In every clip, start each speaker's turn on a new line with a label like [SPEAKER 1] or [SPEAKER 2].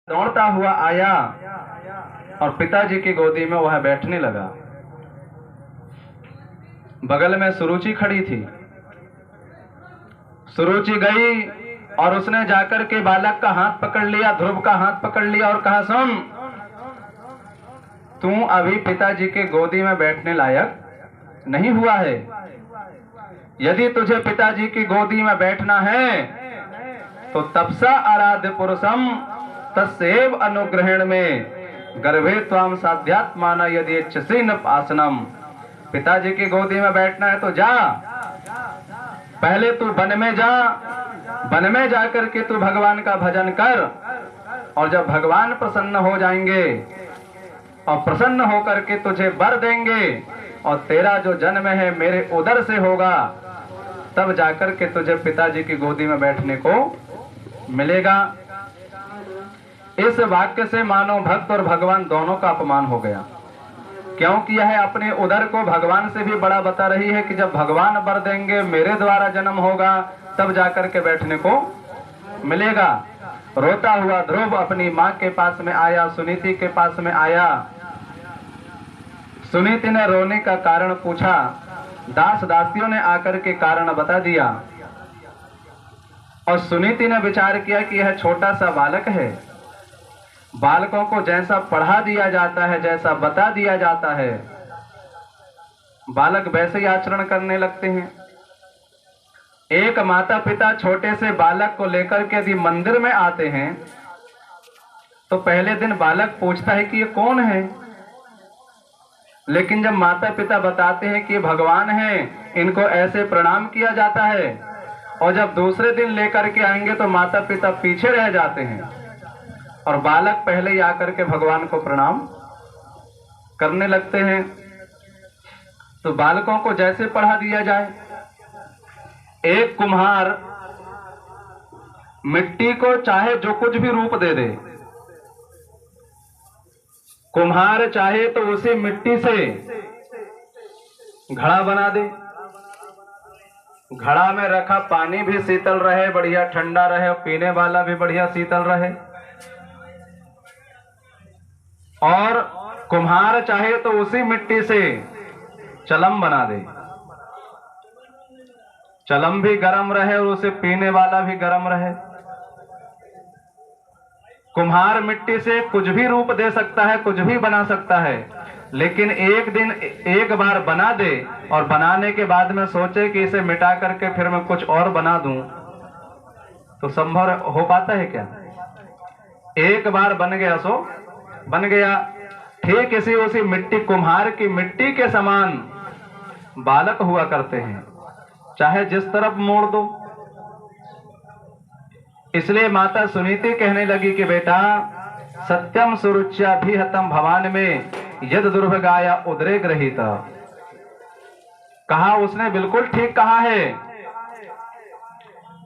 [SPEAKER 1] दौड़ता हुआ आया और पिताजी की गोदी में वह बैठने लगा। बगल में सुरुचि खड़ी थी। सुरुचि गई और उसने जाकर के बालक का हाथ पकड़ लिया, ध्रुव का हाथ पकड़ लिया और कहा, सुन, तू अभी पिताजी के गोदी में बैठने लायक नहीं हुआ है। यदि तुझे पिताजी की गोदी में बैठना है तो तपसा आराध्य पुरुषम तस्सेव अनुग्रहण में गर्भे त्वाम साध्यात्माना यदि इच्छसि न आसनम। पिताजी की गोदी में बैठना है तो जा, पहले तू वन में जा, वन में जाकर के तू भगवान का भजन कर, और जब भगवान प्रसन्न हो जाएंगे और प्रसन्न होकर के तुझे वर देंगे और तेरा जो जन्म है मेरे उदर से होगा, तब जाकर के तुझे पिताजी की गोदी में बैठने को मिलेगा। इस वाक्य से मानो भक्त और भगवान दोनों का अपमान हो गया, क्योंकि यह अपने उदर को भगवान से भी बड़ा बता रही है कि जब भगवान वर देंगे, मेरे द्वारा जन्म होगा, तब जाकर के बैठने को मिलेगा। रोता हुआ ध्रुव अपनी माँ के पास में आया, सुनीति के पास में आया। सुनीति ने रोने का कारण पूछा, दास दासियों ने आकर के कारण बता दिया, और सुनीति ने विचार किया कि यह छोटा सा बालक है, बालकों को जैसा पढ़ा दिया जाता है, जैसा बता दिया जाता है, बालक वैसे ही आचरण करने लगते हैं। एक माता पिता छोटे से बालक को लेकर के यदि मंदिर में आते हैं तो पहले दिन बालक पूछता है कि ये कौन है, लेकिन जब माता पिता बताते हैं कि ये भगवान हैं, इनको ऐसे प्रणाम किया जाता है, और जब दूसरे दिन लेकर के आएंगे तो माता पिता पीछे रह जाते हैं और बालक पहले ही आकर के भगवान को प्रणाम करने लगते हैं। तो बालकों को जैसे पढ़ा दिया जाए। एक कुम्हार मिट्टी को चाहे जो कुछ भी रूप दे दे, कुम्हार चाहे तो उसी मिट्टी से घड़ा बना दे, घड़ा में रखा पानी भी शीतल रहे, बढ़िया ठंडा रहे, और पीने वाला भी बढ़िया शीतल रहे। और कुम्हार चाहे तो उसी मिट्टी से चलम बना दे, चलम भी गर्म रहे और उसे पीने वाला भी गर्म रहे। कुम्हार मिट्टी से कुछ भी रूप दे सकता है, कुछ भी बना सकता है, लेकिन एक दिन एक बार बना दे और बनाने के बाद में सोचे कि इसे मिटा करके फिर मैं कुछ और बना दूं, तो संभव हो पाता है क्या? एक बार बन गया सो बन गया। ठीक इसी उसी मिट्टी, कुम्हार की मिट्टी के समान बालक हुआ करते हैं, चाहे जिस तरफ मोड़ दो। इसलिए माता सुनीति कहने लगी कि बेटा, सत्यम सुरुच्या भी हतम भवान में यद दुर्भगाया उदरे ग्रहित। कहा, उसने बिल्कुल ठीक कहा है,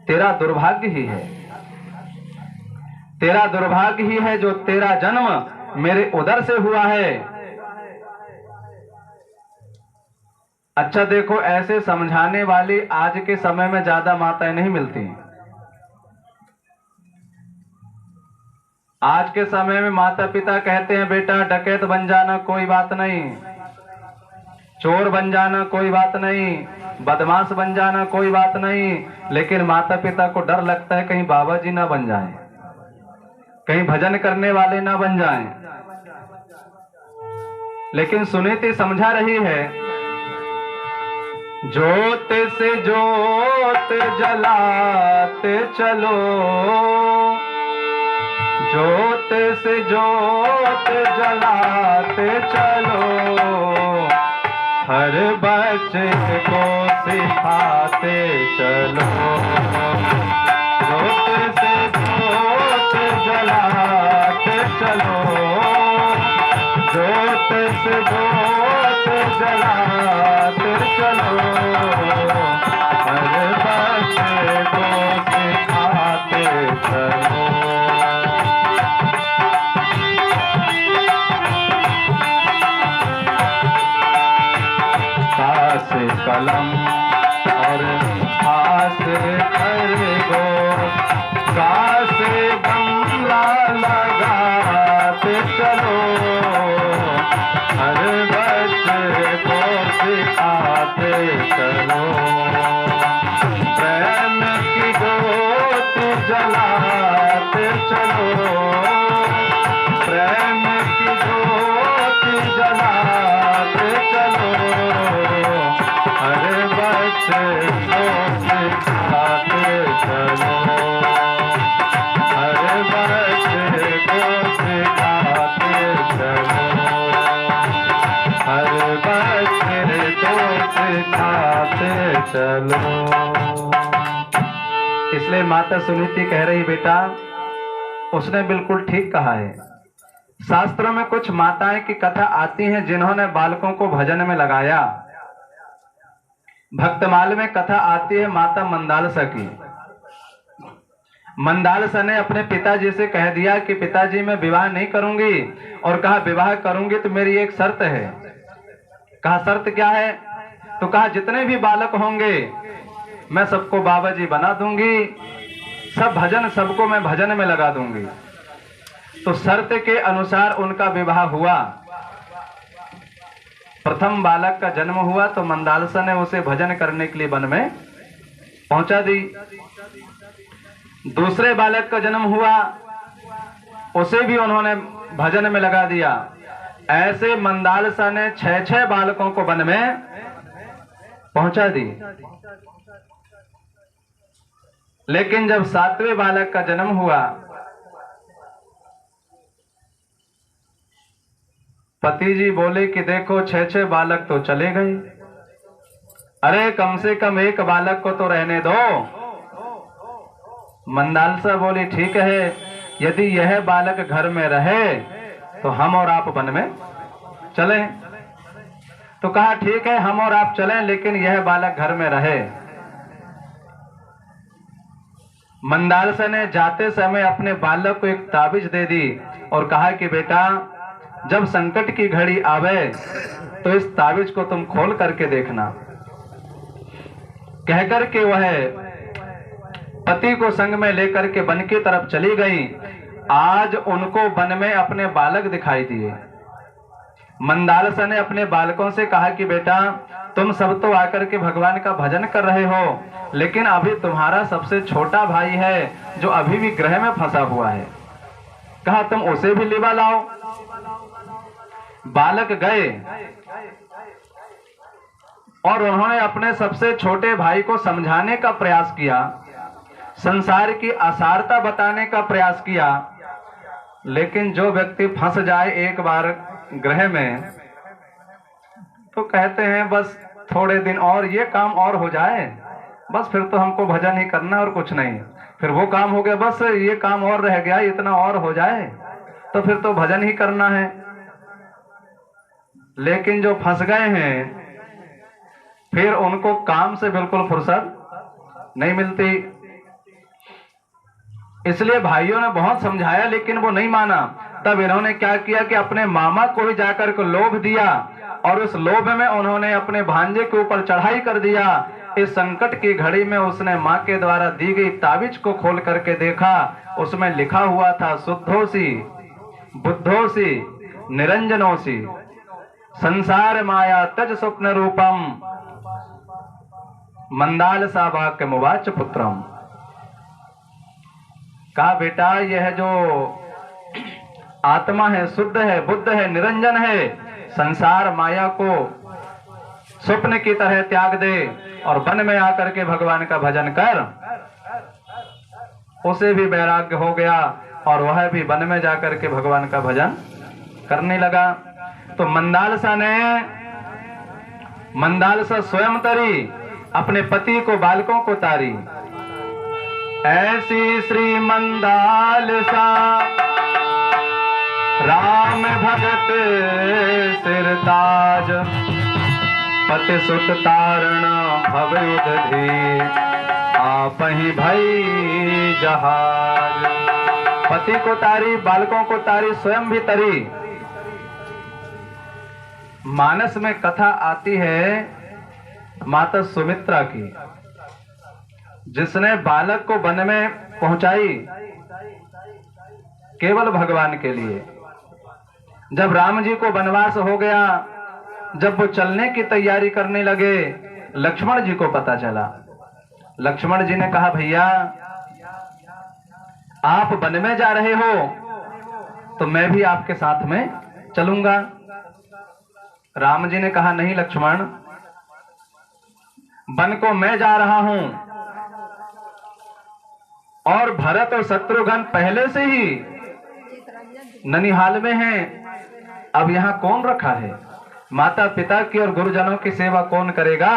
[SPEAKER 1] तेरा दुर्भाग्य ही है, तेरा दुर्भाग्य ही है जो तेरा जन्म मेरे उदर से हुआ है। अच्छा देखो, ऐसे समझाने वाली आज के समय में ज्यादा माताएं नहीं मिलती। आज के समय में माता पिता कहते हैं बेटा डकैत बन जाना कोई बात नहीं, चोर बन जाना कोई बात नहीं, बदमाश बन जाना कोई बात नहीं, लेकिन माता पिता को डर लगता है कहीं बाबा जी ना बन जाएं, कहीं भजन करने वाले ना बन जाएं। लेकिन सुनीति समझा रही है, ज्योत से ज्योत जलाते चलो, ज्योत से ज्योत जलाते चलो, हर बच्चे को सिखाते चलो, ज्योत से ज्योत जलाते चलो, ज्योत से ज्योत जलाते चलो, हर बच्चे को सिखाते चलो। काश कलम और हाथ कर दो, काश गमला लगा
[SPEAKER 2] चलो।
[SPEAKER 1] इसलिए माता सुनीति कह रही, बेटा उसने बिल्कुल ठीक कहा है। शास्त्रों में कुछ माताएं की कथा आती हैं जिन्होंने बालकों को भजन में लगाया। भक्तमाल में कथा आती है माता मंदालसा की। मंदालसा ने अपने पिताजी से कह दिया कि पिताजी मैं विवाह नहीं करूंगी, और कहा विवाह करूंगी तो मेरी एक शर्त है। कहा शर्त क्या है? तो कहा जितने भी बालक होंगे मैं सबको बाबा जी बना दूंगी, सब भजन सबको मैं भजन में लगा दूंगी। तो शर्त के अनुसार उनका विवाह हुआ। प्रथम बालक का जन्म हुआ तो मंदालसा ने उसे भजन करने के लिए वन में पहुंचा दी। दूसरे बालक का जन्म हुआ, उसे भी उन्होंने भजन में लगा दिया। ऐसे मंदालसा ने 6 बालकों को वन में पहुंचा दी। लेकिन जब 7वें बालक का जन्म हुआ, पति जी बोले कि देखो 6 बालक तो चले गए, अरे कम से कम एक बालक को तो रहने दो। मंदालसा बोली ठीक है, यदि यह बालक घर में रहे तो हम और आप वन में चलें। तो कहा ठीक है हम और आप चलें, लेकिन यह बालक घर में रहे। मंदालसा ने जाते समय अपने बालक को एक ताबीज दे दी और कहा कि बेटा जब संकट की घड़ी आवे तो इस ताबीज को तुम खोल करके देखना। कहकर के वह पति को संग में लेकर के वन की तरफ चली गई। आज उनको वन में अपने बालक दिखाई दिए। मंदालसा ने अपने बालकों से कहा कि बेटा तुम सब तो आकर के भगवान का भजन कर रहे हो, लेकिन अभी तुम्हारा सबसे छोटा भाई है जो अभी भी ग्रह में फंसा हुआ है। कहा तुम उसे भी लिवा लाओ। बालक गए और उन्होंने अपने सबसे छोटे भाई को समझाने का प्रयास किया, संसार की असारता बताने का प्रयास किया। लेकिन जो व्यक्ति फंस जाए एक बार ग्रह में तो कहते हैं बस थोड़े दिन और ये काम और हो जाए, बस फिर तो हमको भजन ही करना और कुछ नहीं। फिर वो काम हो गया, बस ये काम और रह गया, इतना और हो जाए तो फिर तो भजन ही करना है। लेकिन जो फंस गए हैं फिर उनको काम से बिल्कुल फुर्सत नहीं मिलती। इसलिए भाइयों ने बहुत समझाया लेकिन वो नहीं माना। तब इन्होंने क्या किया कि अपने मामा को भी जाकर के लोभ दिया और उस लोभ में उन्होंने अपने भांजे के ऊपर चढ़ाई कर दिया। इस संकट की घड़ी में उसने मां के द्वारा दी गई ताबीज को खोल करके देखा, उसमें लिखा हुआ था शुद्धोसी बुद्धोसी निरंजनोसी संसार माया तज स्वप्न रूपम मंदालसा वाक्य मुवाच पुत्रम। कहा बेटा यह जो आत्मा है शुद्ध है, बुद्ध है, निरंजन है, संसार माया को स्वप्न की तरह त्याग दे और वन में आकर के भगवान का भजन कर। उसे भी वैराग्य हो गया और वह भी वन में जाकर के भगवान का भजन करने लगा। तो मंदालसा स्वयं तरी, अपने पति को बालकों को तारी। ऐसी श्री मंदालसा राम भगत सिरताज पति सुत तारण भवयुधि आप ही भई जहाज। पति को तारी, बालकों को तारी, स्वयं भी तरी। मानस में कथा आती है माता सुमित्रा की, जिसने बालक को वन में पहुंचाई केवल भगवान के लिए। जब राम जी को वनवास हो गया, जब वो चलने की तैयारी करने लगे, लक्ष्मण जी को पता चला। लक्ष्मण जी ने कहा भैया आप वन में जा रहे हो तो मैं भी आपके साथ में चलूंगा। राम जी ने कहा नहीं लक्ष्मण, वन को मैं जा रहा हूं और भरत और शत्रुघ्न पहले से ही ननिहाल में हैं। अब यहां कौन रखा है? माता पिता की और गुरुजनों की सेवा कौन करेगा?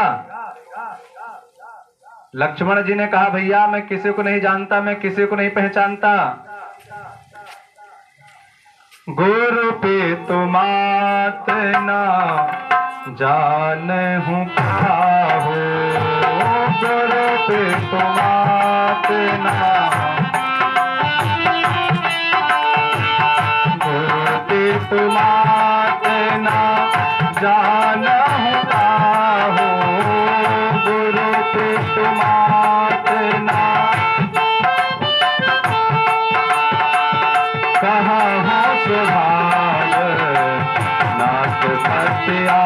[SPEAKER 1] लक्ष्मण जी ने कहा भैया मैं किसी को नहीं जानता, मैं किसी को नहीं पहचानता। गुरु पे तुमात ना जानहु काहू, गुरु पे तुमात ना, गुरु पे तुमात ना जानहु काहू, गुरु पे तुमात ना कहा हो सुभाग, नाथ सत्या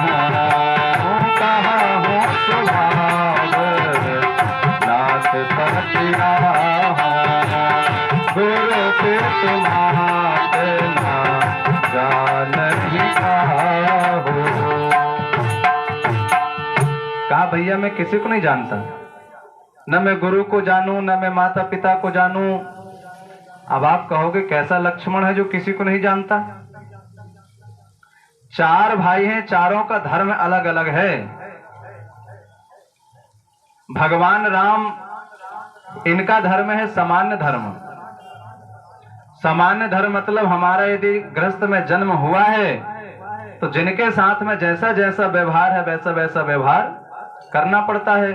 [SPEAKER 1] हूँ, कहा हो सुभाग, नाथ सत्या हूँ, गुरु पे तुमात ना जानहि काहू। कहा भैया मैं किसी को नहीं जानता, न मैं गुरु को जानूं, न मैं माता पिता को जानूं। अब आप कहोगे कैसा लक्ष्मण है जो किसी को नहीं जानता? चार भाई हैं, चारों का धर्म अलग अलग है। भगवान राम, इनका धर्म है सामान्य धर्म। सामान्य धर्म मतलब हमारा यदि गृहस्थ में जन्म हुआ है तो जिनके साथ में जैसा जैसा व्यवहार है वैसा वैसा व्यवहार करना पड़ता है।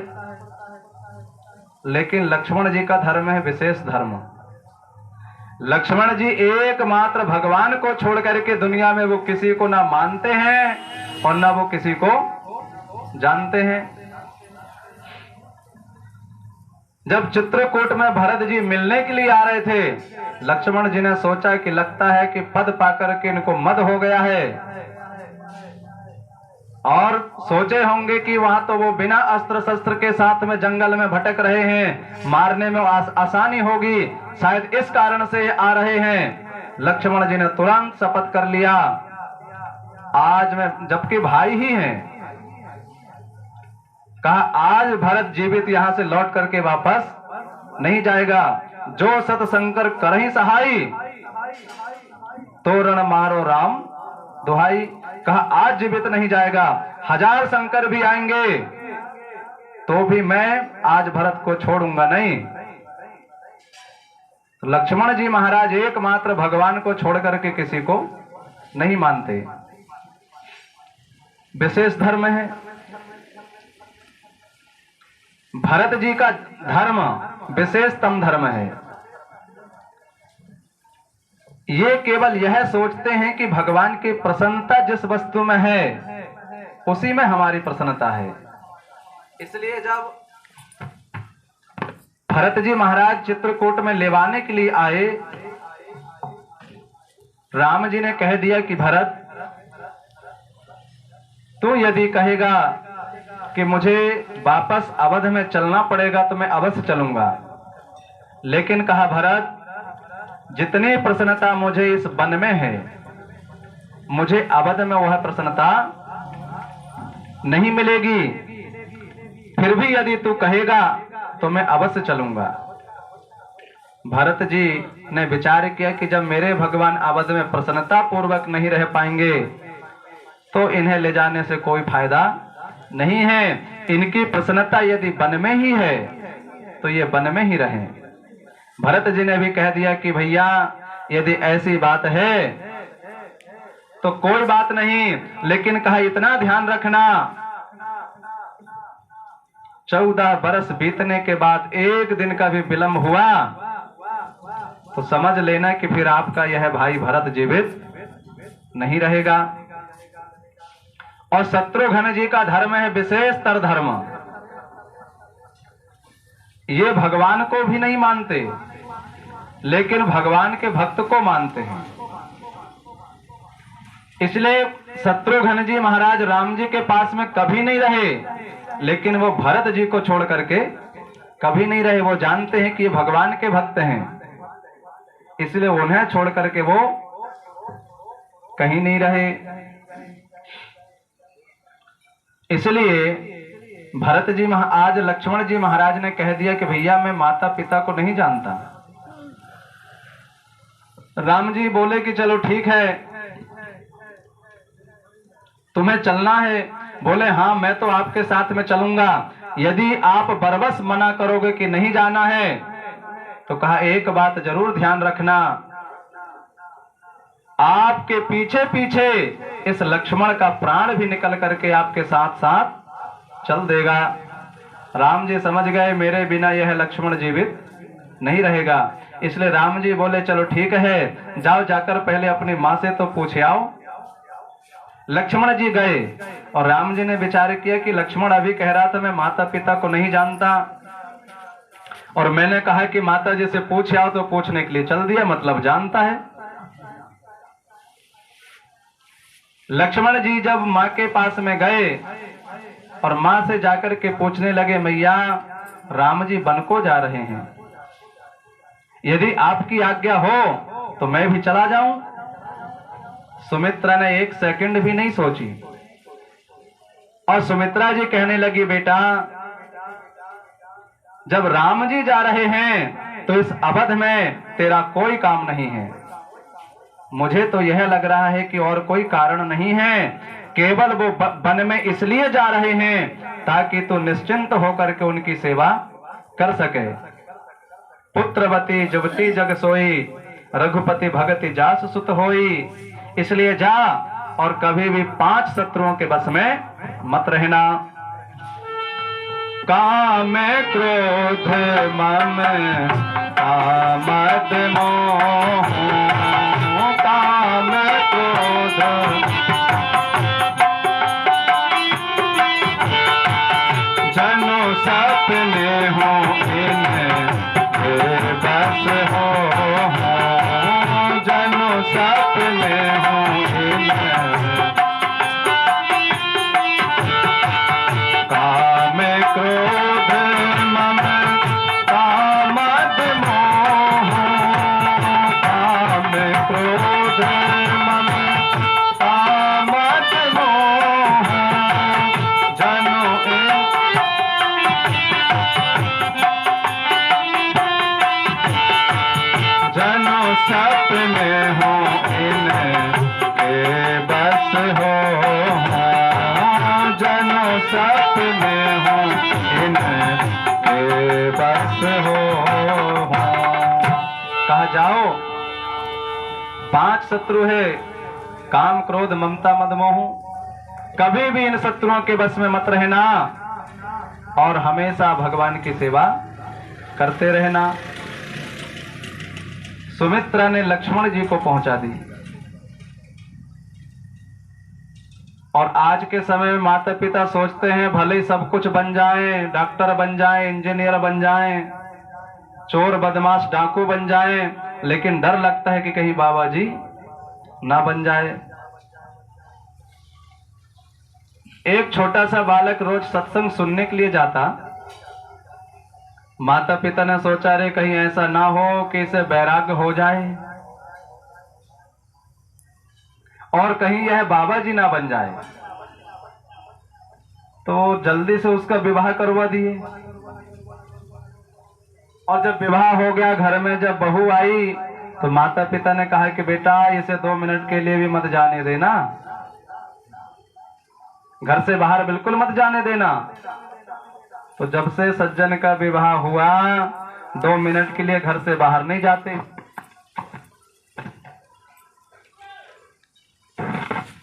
[SPEAKER 1] लेकिन लक्ष्मण जी का धर्म है विशेष धर्म। लक्ष्मण जी एकमात्र भगवान को छोड़ करके दुनिया में वो किसी को ना मानते हैं और ना वो किसी को जानते हैं। जब चित्रकूट में भरत जी मिलने के लिए आ रहे थे, लक्ष्मण जी ने सोचा कि लगता है कि पद पाकर के इनको मद हो गया है, और सोचे होंगे कि वहां तो वो बिना अस्त्र शस्त्र के साथ में जंगल में भटक रहे हैं, मारने में आसानी होगी, शायद इस कारण से आ रहे हैं। लक्ष्मण जी ने तुरंत शपथ कर लिया, आज मैं, जबकि भाई ही हैं, कहा आज भरत जीवित यहां से लौट करके वापस नहीं जाएगा। जो सत शंकर करहि सहाई, तोरण मारो राम दुहाई। कहा आज जीवित नहीं जाएगा, हजार शंकर भी आएंगे तो भी मैं आज भरत को छोड़ूंगा नहीं। तो लक्ष्मण जी महाराज एकमात्र भगवान को छोड़ करके किसी को नहीं मानते। विशेष धर्म है। भरत जी का धर्म विशेषतम धर्म है। ये केवल यह सोचते हैं कि भगवान की प्रसन्नता जिस वस्तु में है उसी में हमारी प्रसन्नता है। इसलिए जब भरत जी महाराज चित्रकूट में लेवाने के लिए आए, राम जी ने कह दिया कि भरत, तू यदि कहेगा कि मुझे वापस अवध में चलना पड़ेगा तो मैं अवश्य चलूंगा, लेकिन कहा भरत, जितनी प्रसन्नता मुझे इस वन में है, मुझे अवध में वह प्रसन्नता नहीं मिलेगी। फिर भी यदि तू कहेगा तो मैं अवश्य चलूंगा। भरत जी ने विचार किया कि जब मेरे भगवान अवध में प्रसन्नता पूर्वक नहीं रह पाएंगे तो इन्हें ले जाने से कोई फायदा नहीं है। इनकी प्रसन्नता यदि वन में ही है तो ये वन में ही रहें। भरत जी ने भी कह दिया कि भैया यदि ऐसी बात है तो कोई बात नहीं, लेकिन कहा इतना ध्यान रखना, 14 बरस बीतने के बाद एक दिन का भी विलंब हुआ तो समझ लेना कि फिर आपका यह भाई भरत जीवित नहीं रहेगा। और शत्रुघ्न जी का धर्म है विशेषतर धर्म। ये भगवान को भी नहीं मानते लेकिन भगवान के भक्त को मानते हैं। इसलिए शत्रुघ्न जी महाराज राम जी के पास में कभी नहीं रहे, लेकिन वो भरत जी को छोड़ करके कभी नहीं रहे। वो जानते हैं कि ये भगवान के भक्त हैं, इसलिए उन्हें छोड़ करके वो कहीं नहीं रहे। इसलिए भरत जी आज लक्ष्मण जी महाराज ने कह दिया कि भैया मैं माता पिता को नहीं जानता। राम जी बोले कि चलो ठीक है, तुम्हें चलना है? बोले हाँ मैं तो आपके साथ में चलूंगा, यदि आप बरबस मना करोगे कि नहीं जाना है, तो कहा एक बात जरूर ध्यान रखना, आपके पीछे पीछे इस लक्ष्मण का प्राण भी निकल करके आपके साथ साथ चल देगा। राम जी समझ गए मेरे बिना यह लक्ष्मण जीवित नहीं रहेगा, इसलिए राम जी बोले चलो ठीक है, जाओ जाकर पहले अपनी माँ से तो पूछ आओ। लक्ष्मण जी गए और राम जी ने विचार किया कि लक्ष्मण अभी कह रहा था मैं माता पिता को नहीं जानता, और मैंने कहा कि माता जी से पूछ आओ, तो पूछने के लिए चल दिया, मतलब जानता है। लक्ष्मण जी जब माँ के पास में गए और माँ से जाकर के पूछने लगे, मैया राम जी वन को जा रहे हैं, यदि आपकी आज्ञा हो तो मैं भी चला जाऊं। सुमित्रा ने एक सेकंड भी नहीं सोची और सुमित्रा जी कहने लगी, बेटा जब राम जी जा रहे हैं तो इस अवध में तेरा कोई काम नहीं है। मुझे तो यह लग रहा है कि और कोई कारण नहीं है, केवल वो वन में इसलिए जा रहे हैं ताकि तू निश्चिंत होकर के उनकी सेवा कर सके। पुत्रवती जुवती जग सोई, रघुपति भगति जास सुत होई। इसलिए जा और कभी भी 5 शत्रुओं के बस में मत रहना। काम क्रोध मम कामद मोह, काम क्रोध जनो सपने हो इन्हें बस हो, जनो सपने हो इन्हें। काम क्रोध मम कामद मोह, काम क्रोध मम कामद मोह, जनो जनो सपने हो इन्हें बस हो, जनो सपने हो इन्हें बस हो। कहा जाओ 5 शत्रु है, काम क्रोध ममता मद मोह, कभी भी इन शत्रुओं के बस में मत रहना और हमेशा भगवान की सेवा करते रहना। सुमित्रा ने लक्ष्मण जी को पहुंचा दी। और आज के समय में माता पिता सोचते हैं भले ही सब कुछ बन जाए, डॉक्टर बन जाए, इंजीनियर बन जाए, चोर बदमाश डाकू बन जाए, लेकिन डर लगता है कि कहीं बाबा जी ना बन जाए। एक छोटा सा बालक रोज सत्संग सुनने के लिए जाता, माता पिता ने सोचा रे कहीं ऐसा ना हो कि इसे वैराग्य हो जाए और कहीं यह बाबा जी ना बन जाए, तो जल्दी से उसका विवाह करवा दिए। और जब विवाह हो गया, घर में जब बहू आई तो माता पिता ने कहा कि बेटा इसे 2 मिनट के लिए भी मत जाने देना, घर से बाहर बिल्कुल मत जाने देना। तो जब से सज्जन का विवाह हुआ 2 मिनट के लिए घर से बाहर नहीं जाते।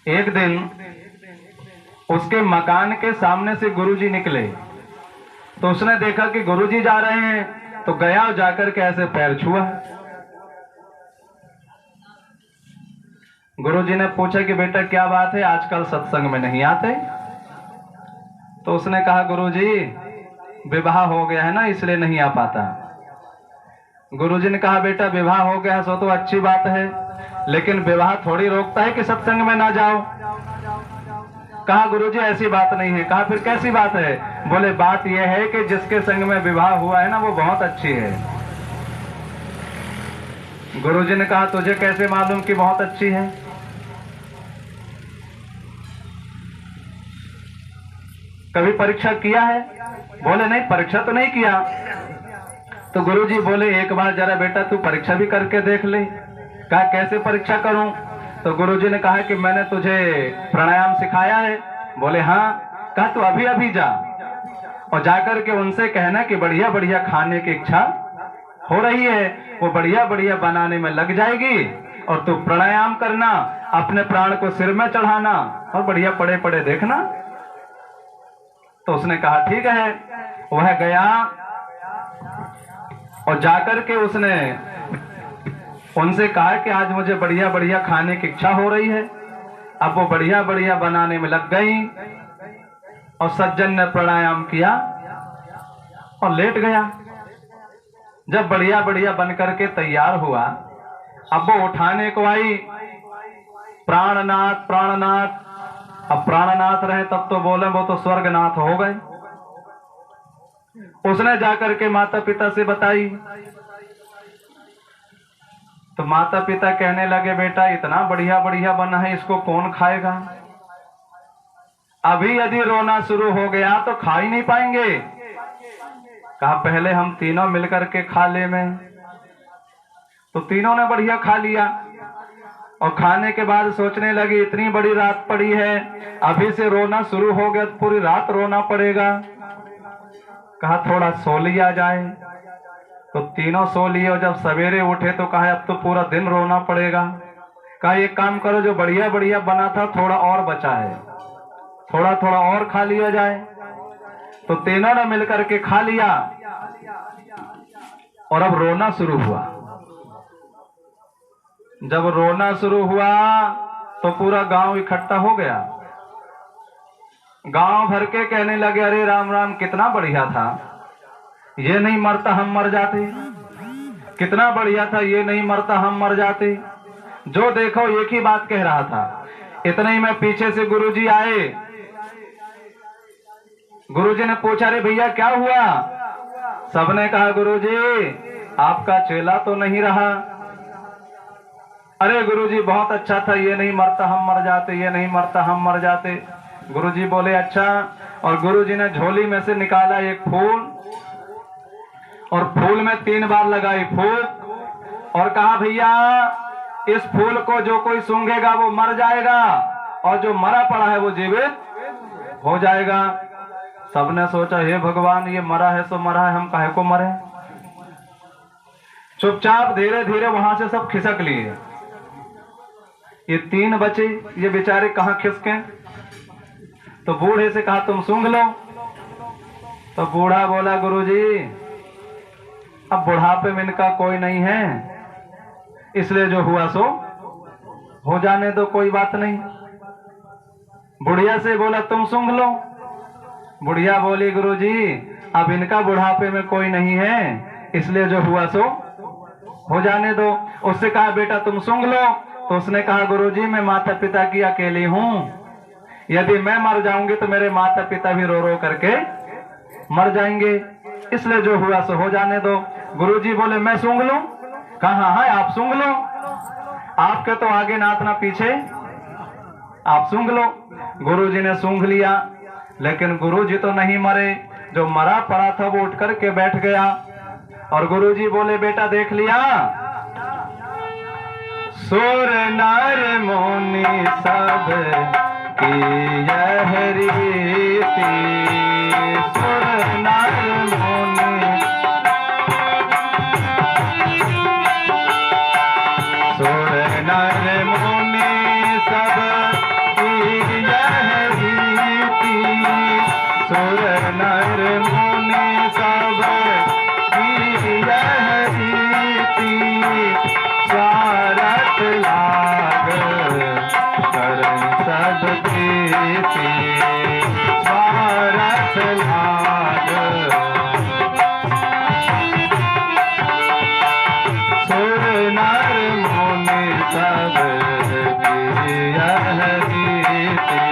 [SPEAKER 1] एक दिन उसके मकान के सामने से गुरुजी निकले, तो उसने देखा कि गुरुजी जा रहे हैं, तो गया और जाकर के ऐसे पैर छुआ। गुरुजी ने पूछा कि बेटा क्या बात है, आजकल सत्संग में नहीं आते? तो उसने कहा गुरुजी विवाह हो गया है ना, इसलिए नहीं आ पाता। गुरुजी ने कहा बेटा विवाह हो गया सो तो अच्छी बात है, लेकिन विवाह थोड़ी रोकता है कि सत्संग में ना जाओ। कहा गुरुजी ऐसी बात नहीं है। कहा फिर कैसी बात है? बोले बात यह है कि जिसके संग में विवाह हुआ है ना वो बहुत अच्छी है। गुरुजी ने कहा तुझे कैसे मालूम कि बहुत अच्छी है? कभी परीक्षा किया है? बोले नहीं परीक्षा तो नहीं किया। तो गुरुजी बोले एक बार जरा बेटा तू परीक्षा भी करके देख ले। कहा कैसे परीक्षा करूं? तो गुरुजी ने कहा कि मैंने तुझे प्राणायाम सिखाया है। बोले हाँ। कहा तू अभी अभी जा और जाकर के उनसे कहना कि बढ़िया बढ़िया खाने की इच्छा हो रही है, वो बढ़िया बढ़िया बनाने में लग जाएगी और तू प्राणायाम करना, अपने प्राण को सिर में चढ़ाना और बढ़िया पड़े पड़े देखना। तो उसने कहा ठीक है। वह गया और जाकर के उसने उनसे कहा कि आज मुझे बढ़िया बढ़िया खाने की इच्छा हो रही है। अब वो बढ़िया बढ़िया बनाने में लग गई और सज्जन ने प्राणायाम किया और लेट गया। जब बढ़िया बढ़िया बन करके तैयार हुआ, अब वो उठाने को आई, प्राणनाथ प्राणनाथ। अब प्राणनाथ रहे तब तो बोले, वो तो स्वर्गनाथ हो गए। उसने जाकर के माता पिता से बताई तो माता पिता कहने लगे बेटा इतना बढ़िया बढ़िया बना है, इसको कौन खाएगा? अभी यदि रोना शुरू हो गया तो खा ही नहीं पाएंगे। कहा पहले हम तीनों मिलकर के खा ले में। तो तीनों ने बढ़िया खा लिया और खाने के बाद सोचने लगी इतनी बड़ी रात पड़ी है, अभी से रोना शुरू हो गया तो पूरी रात रोना पड़ेगा। कहा थोड़ा सो लिया जाए। तो तीनों सो लिए और जब सवेरे उठे तो कहा अब तो पूरा दिन रोना पड़ेगा। कहा एक काम करो, जो बढ़िया बढ़िया बना था थोड़ा और बचा है, थोड़ा थोड़ा और खा लिया जाए। तो तीनों ने मिलकर के खा लिया और अब रोना शुरू हुआ। जब रोना शुरू हुआ तो पूरा गांव इकट्ठा हो गया। गांव भर के कहने लगे अरे राम राम, कितना बढ़िया था, ये नहीं मरता हम मर जाते। कितना बढ़िया था, ये नहीं मरता हम मर जाते। जो देखो एक ही बात कह रहा था। इतने ही में पीछे से गुरुजी आए। गुरुजी ने पूछा अरे भैया क्या हुआ? सबने कहा गुरुजी आपका चेला तो नहीं रहा। अरे गुरुजी बहुत अच्छा था, ये नहीं मरता हम मर जाते, ये नहीं मरता हम मर जाते। गुरुजी बोले अच्छा। और गुरुजी ने झोली में से निकाला एक फूल और फूल में 3 बार लगाई फूंक और कहा भैया इस फूल को जो कोई सूंघेगा वो मर जाएगा और जो मरा पड़ा है वो जीवित हो जाएगा। सबने सोचा हे भगवान, ये मरा है सो मरा है, हम काहे को मरे। चुपचाप धीरे धीरे वहां से सब खिसक लिए। ये 3 बचे, ये बेचारे कहां खिसके। तो बूढ़े से कहा तुम सूंघ लो। तो बूढ़ा बोला गुरुजी अब बुढ़ापे में इनका कोई नहीं है, इसलिए जो हुआ सो हो जाने दो, कोई बात नहीं। बुढ़िया से बोला तुम सूंघ लो। बुढ़िया बोली गुरुजी अब इनका बुढ़ापे में कोई नहीं है, इसलिए जो हुआ सो हो जाने दो। उससे कहा बेटा तुम सूंघ लो। तो उसने कहा गुरुजी मैं माता पिता की अकेली हूं, यदि मैं मर जाऊंगी तो मेरे माता पिता भी रो रो करके मर जाएंगे, इसलिए जो हुआ सो हो जाने दो। गुरुजी बोले मैं सूंघ लूं? कहा है आप सूंघ लो, आपके तो आगे नाथ ना पीछे, आप सूंघ लो। गुरुजी ने सूंघ लिया, लेकिन गुरुजी तो नहीं मरे। जो मरा पड़ा था वो उठ करके बैठ गया और गुरुजी बोले बेटा देख लिया, सुर नर मुनि सब की यह रीति, सुर नर मुनि सुर नर मुनि सब की यह रीति, सुर नर मुनि सब की यह रीति, स्वार्थ लाग करन सब प्रीति, स्वार्थ लाग सुर नर मुनि सब की यह रीति,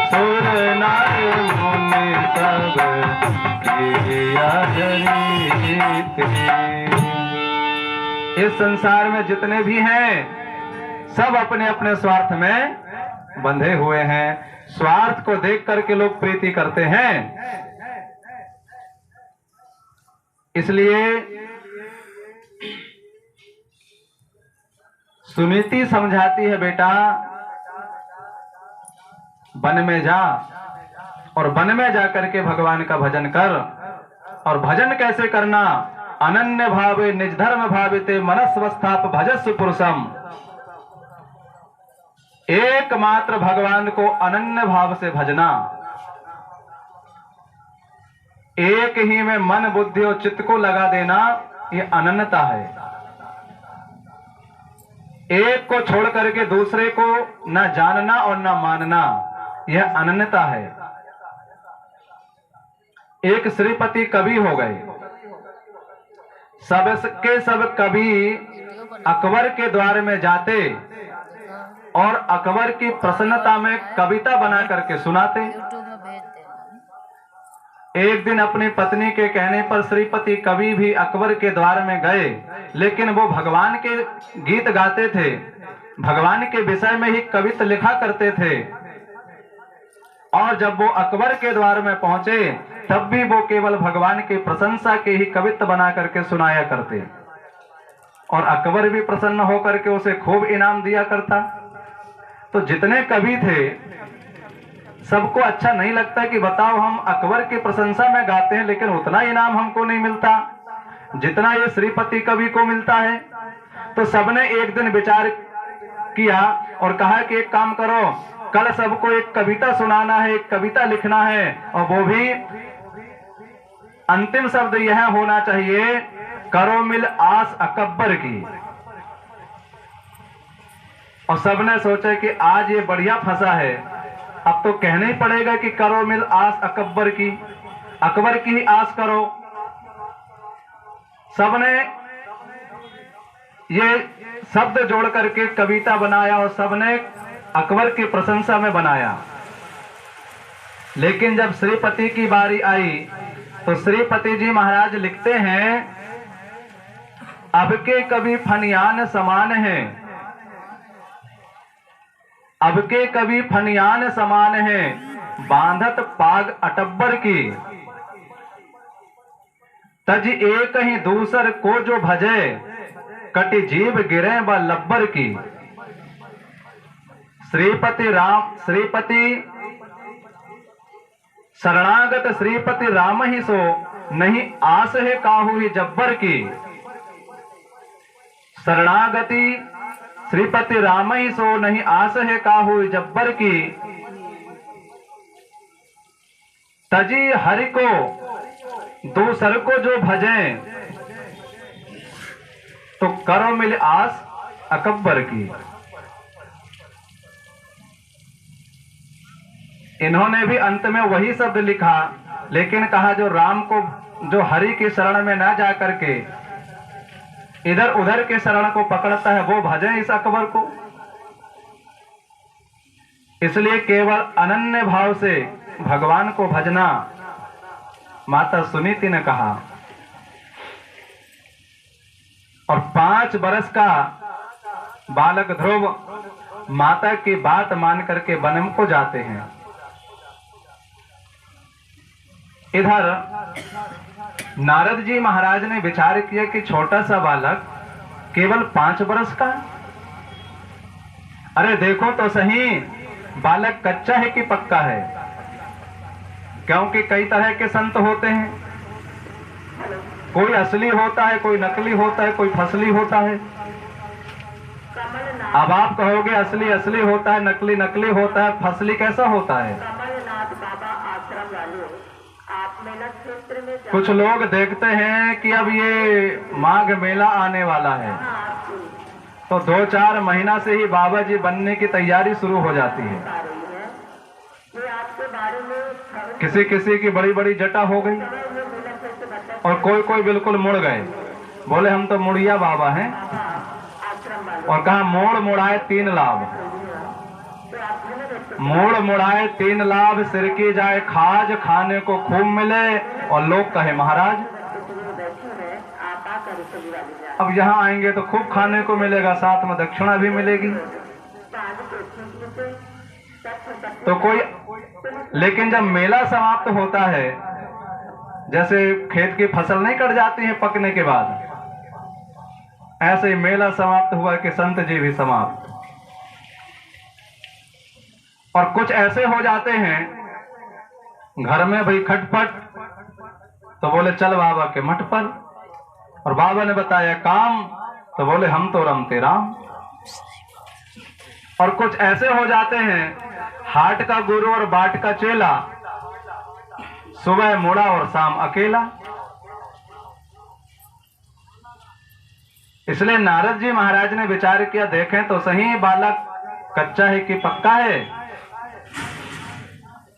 [SPEAKER 1] सुर नर मुनि सब की यह रीति। इस संसार में जितने भी हैं सब अपने अपने स्वार्थ में बंधे हुए हैं। स्वार्थ को देख करके लोग प्रीति करते हैं। इसलिए सुनीति समझाती है बेटा वन में जा और वन में जाकर के भगवान का भजन कर। और भजन कैसे करना? अनन्य भावे निज धर्म भाविते मनस्वस्थाप भजस्व पुरुषम। एकमात्र भगवान को अनन्य भाव से भजना, एक ही में मन बुद्धि और चित्त को लगा देना, ये अनन्यता है। एक को छोड़ करके दूसरे को न जानना और न मानना, यह अनन्यता है। एक श्रीपति कवि हो गए, सबके सब कवि अकबर के द्वार में जाते और अकबर की प्रसन्नता में कविता बना करके सुनाते। एक दिन अपनी पत्नी के कहने पर श्रीपति कवि भी अकबर के द्वार में गए, लेकिन वो भगवान के गीत गाते थे, भगवान के विषय में ही कविता लिखा करते थे। और जब वो अकबर के द्वार में पहुंचे तब भी वो केवल भगवान की प्रशंसा के ही कविता बना करके सुनाया करते, और अकबर भी प्रसन्न होकर के उसे खूब इनाम दिया करता। तो जितने कवि थे सबको अच्छा नहीं लगता कि बताओ हम अकबर की प्रशंसा में गाते हैं लेकिन उतना इनाम हमको नहीं मिलता जितना ये श्रीपति कवि को मिलता है। तो सबने एक दिन विचार किया और कहा कि एक काम करो, कल सबको एक कविता सुनाना है, एक कविता लिखना है, और वो भी अंतिम शब्द यह होना चाहिए, करो मिल आस अकबर की। और सबने सोचा कि आज ये बढ़िया फंसा है, अब तो कहना ही पड़ेगा कि करो मिल आस अकबर की, अकबर की ही आस करो। सबने ये शब्द जोड़ करके कविता बनाया और सबने अकबर की प्रशंसा में बनाया। लेकिन जब श्रीपति की बारी आई तो श्रीपति जी महाराज लिखते हैं, अब के कवि फनियान समान हैं, अब के कवि फनियान समान हैं, बांधत पाग अटब्बर की, तज एक ही दूसर को जो भजे, कटि जीव गिरे व लब्बर की। श्रीपति शरणागत श्रीपति राम ही सो, नहीं आस है काहू ही जब्बर की। शरणागति श्रीपति राम ही सो, नहीं आस है काहू ही जब्बर की। तजी हरि को दूसर को जो भजे, तो करो मिल आस अकबर की। इन्होंने भी अंत में वही शब्द लिखा, लेकिन कहा जो राम को, जो हरि की शरण में न जा करके इधर उधर के शरण को पकड़ता है, वो भजे इस अकबर को। इसलिए केवल अनन्य भाव से भगवान को भजना, माता सुनीति ने कहा। और 5 वर्ष का बालक ध्रुव माता की बात मान करके वन को जाते हैं। इधर नारद जी महाराज ने विचार किया कि छोटा सा बालक केवल 5 वर्ष का, अरे देखो तो सही बालक कच्चा है कि पक्का है, क्योंकि कई तरह के संत होते हैं, कोई असली होता है, कोई नकली होता है, कोई फसली होता है। अब आप कहोगे असली असली होता है, नकली नकली होता है, फसली कैसा होता है? कुछ लोग देखते हैं कि अब ये माघ मेला आने वाला है, तो 2-4 महीना से ही बाबा जी बनने की तैयारी शुरू हो जाती है। किसी किसी की बड़ी बड़ी जटा हो गई और कोई कोई बिल्कुल मुड़ गए, बोले हम तो मुड़िया बाबा हैं। और कहा मोड़ मुड़ाए 3 लाभ, मोड़ मुड़ाए 3 लाभ, सिर की जाए खाज, खाने को खूब मिले और लोग कहे महाराज। अब यहाँ आएंगे तो खूब खाने को मिलेगा, साथ में दक्षिणा भी मिलेगी। तो कोई, लेकिन जब मेला समाप्त होता है, जैसे खेत की फसल नहीं कट जाती है पकने के बाद, ऐसे ही मेला समाप्त हुआ कि संत जी भी समाप्त। और कुछ ऐसे हो जाते हैं घर में भाई खटपट, तो बोले चल बाबा के मठ पर। और बाबा ने बताया काम, तो बोले हम तो रमते राम। और कुछ ऐसे हो जाते हैं, हाट का गुरु और बाट का चेला, सुबह मुड़ा और शाम अकेला। इसलिए नारद जी महाराज ने विचार किया, देखें तो सही बालक कच्चा है कि पक्का है।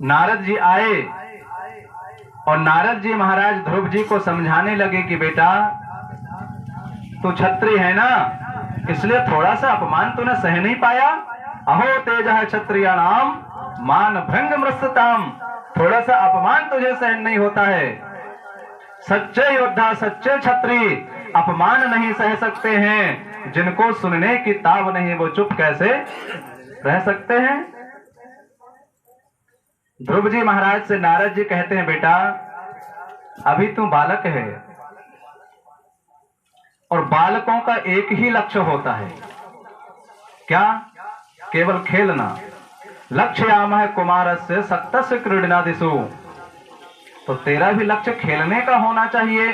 [SPEAKER 1] नारद जी आए और नारद जी महाराज ध्रुव जी को समझाने लगे कि बेटा तू क्षत्रिय है ना, इसलिए थोड़ा सा अपमान तूने सह नहीं पाया। अहो तेज है क्षत्रियाणाम मान भंग मृष्टताम, थोड़ा सा अपमान तुझे सहन नहीं होता है। सच्चे योद्धा सच्चे क्षत्रिय अपमान नहीं सह सकते हैं, जिनको सुनने की ताब नहीं वो चुप कैसे रह सकते हैं। ध्रुव जी महाराज से नारद जी कहते हैं, बेटा अभी तू बालक है और बालकों का एक ही लक्ष्य होता है, क्या? केवल खेलना। लक्ष्य आम है कुमारस्य सक्तस्य क्रीडनादिषु, तो तेरा भी लक्ष्य खेलने का होना चाहिए।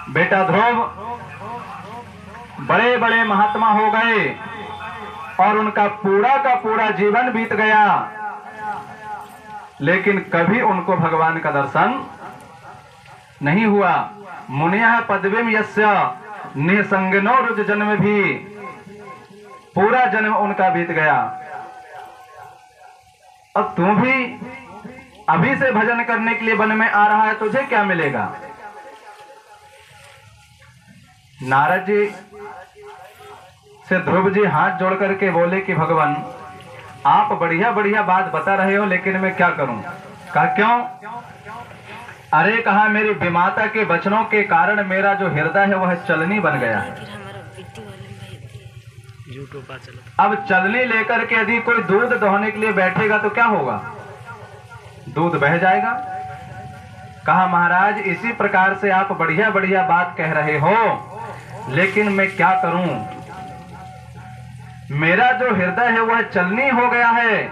[SPEAKER 1] बेटा ध्रुव बड़े बड़े महात्मा हो गए और उनका पूरा का पूरा जीवन बीत गया, लेकिन कभी उनको भगवान का दर्शन नहीं हुआ। मुनिया पदवीम यस्य निसंगनो रुज जन्म, भी पूरा जन्म उनका बीत गया। अब तू भी अभी से भजन करने के लिए वन में आ रहा है, तुझे क्या मिलेगा? नारद जी से ध्रुव जी हाथ जोड़ करके बोले कि भगवान आप बढ़िया बढ़िया बात बता रहे हो, लेकिन मैं क्या करूं? कहा क्यों? अरे कहा मेरी विमाता के वचनों के कारण मेरा जो हृदय है वह चलनी बन गया है। अब चलनी लेकर के यदि कोई दूध दोहने के लिए बैठेगा तो क्या होगा? दूध बह जाएगा। कहा महाराज इसी प्रकार से आप बढ़िया बढ़िया बात कह रहे हो, लेकिन मैं क्या करूं? मेरा जो हृदय है वह चलनी हो गया है,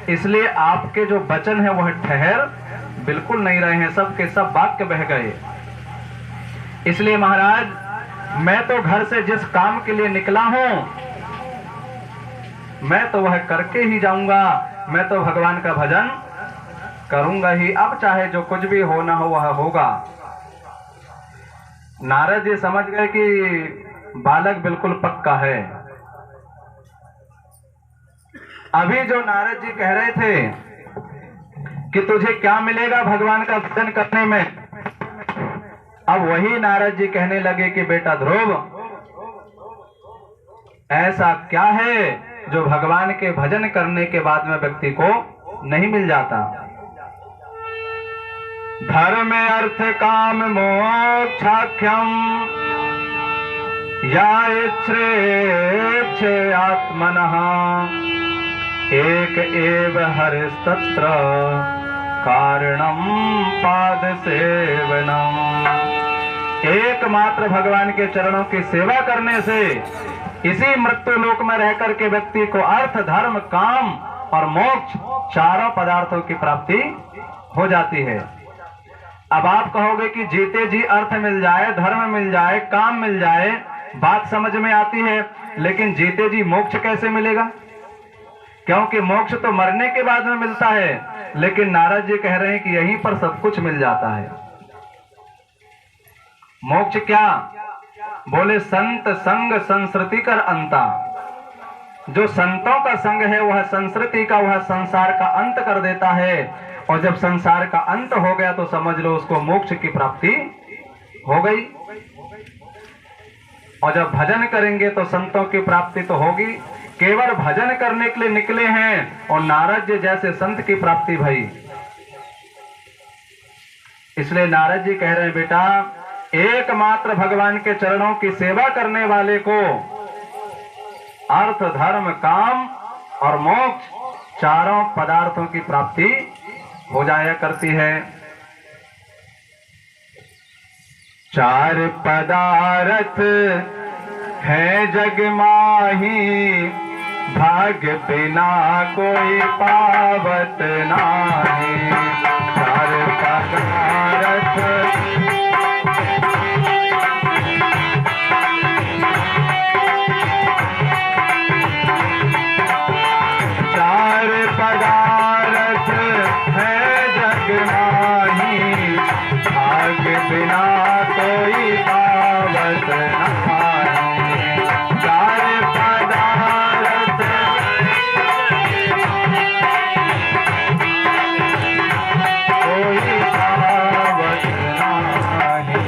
[SPEAKER 1] इसलिए आपके जो वचन है वह ठहर बिल्कुल नहीं रहे हैं, सब के सब वाक्य बह गए। इसलिए महाराज मैं तो घर से जिस काम के लिए निकला हूं मैं तो वह करके ही जाऊंगा, मैं तो भगवान का भजन करूंगा ही, अब चाहे जो कुछ भी होना हो वह होगा। नारद जी समझ गए कि बालक बिल्कुल पक्का है। अभी जो नारद जी कह रहे थे कि तुझे क्या मिलेगा भगवान का भजन करने में, अब वही नारद जी कहने लगे कि बेटा ध्रुव ऐसा क्या है जो भगवान के भजन करने के बाद में व्यक्ति को नहीं मिल जाता? धर्म अर्थ काम मोक्षाख्यम या इच्छ्रे आत्मनः एक एव हरिस्तत्र कारणम पाद सेवनम। एकमात्र भगवान के चरणों की सेवा करने से इसी मृत्यु लोक में रह करके व्यक्ति को अर्थ धर्म काम और मोक्ष चारों पदार्थों की प्राप्ति हो जाती है। अब आप कहोगे कि जीते जी अर्थ मिल जाए, धर्म मिल जाए, काम मिल जाए, बात समझ में आती है, लेकिन जीते जी मोक्ष कैसे मिलेगा? क्योंकि मोक्ष तो मरने के बाद में मिलता है, लेकिन नारद जी कह रहे हैं कि यहीं पर सब कुछ मिल जाता है। मोक्ष क्या? बोले संत संग संस्कृति कर अंता। जो संतों का संग है वह संस्कृति का, वह संसार का अंत कर देता है, और जब संसार का अंत हो गया तो समझ लो उसको मोक्ष की प्राप्ति हो गई। और जब भजन करेंगे तो संतों की प्राप्ति तो होगी। केवल भजन करने के लिए निकले हैं और नारद जी जैसे संत की प्राप्ति भई। इसलिए नारद जी कह रहे हैं बेटा एकमात्र भगवान के चरणों की सेवा करने वाले को अर्थ धर्म काम और मोक्ष चारों पदार्थों की प्राप्ति हो जाया करती है। चार पदार्थ है जग माही भाग्य बिना कोई पावत नाही, चार पदारथ है जग माही, भाग्य बिना कोई पावत नाही, चार पदारथ कोई पावत नाही।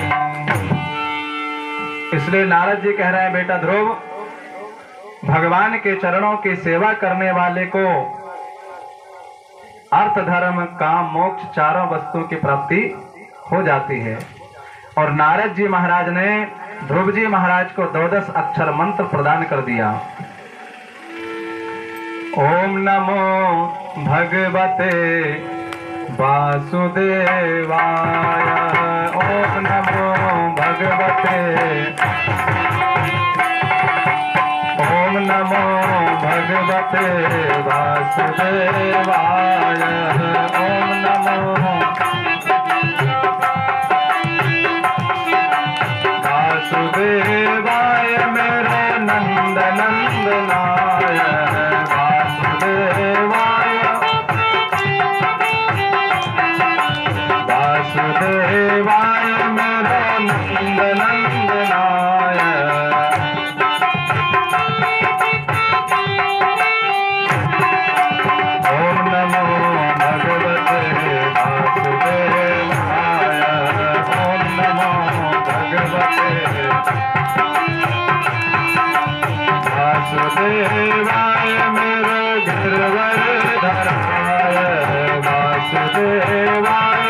[SPEAKER 1] इसलिए नारद जी कह रहे हैं, बेटा ध्रुव, भगवान के चरणों की सेवा करने वाले को अर्थ धर्म काम मोक्ष चारों वस्तुओं की प्राप्ति हो जाती है। और नारद जी महाराज ने ध्रुव जी महाराज को 12 अक्षर मंत्र प्रदान कर दिया। ओम नमो भगवते वासुदेवाय, ओम नमो भगवते, ओम नमो भगवते वासुदेवाय, ओम नमो वासुदेवाय मेरे नंद नंदनाय, वासुदेवाय, वासुदेवाय मेरे नंद नंदनाय, ओम नमो भगवते वासुदेवाय, ओम नमो भगवते वासुदेवाय मेरे गिरवर धराय, वासुदेवाय,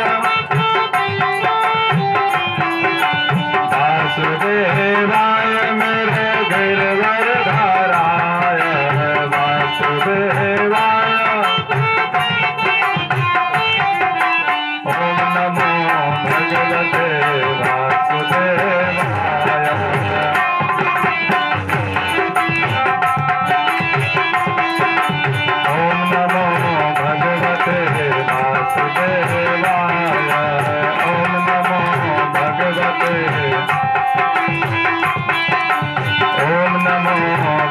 [SPEAKER 1] वासुदेवाय मेरे गिरवर धराय, वासुदेवाय, ओम नमो भगवते वासुदेवाय, ओम नमो भगवते वासुदेवाय, ओम नमो भगवते, ओम नमो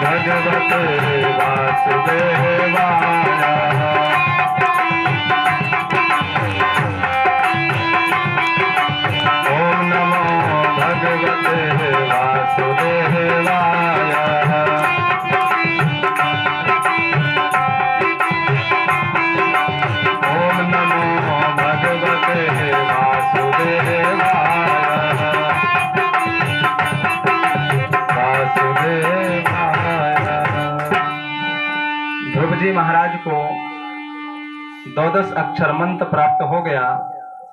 [SPEAKER 1] भगवते वासुदेवाय, ओम नमो भगवते वासुदेवाय, ओम नमो भगवते वासुदेवाय, वासुदेवाय। ध्रुव जी महाराज को 12 अक्षर मंत्र प्राप्त हो गया।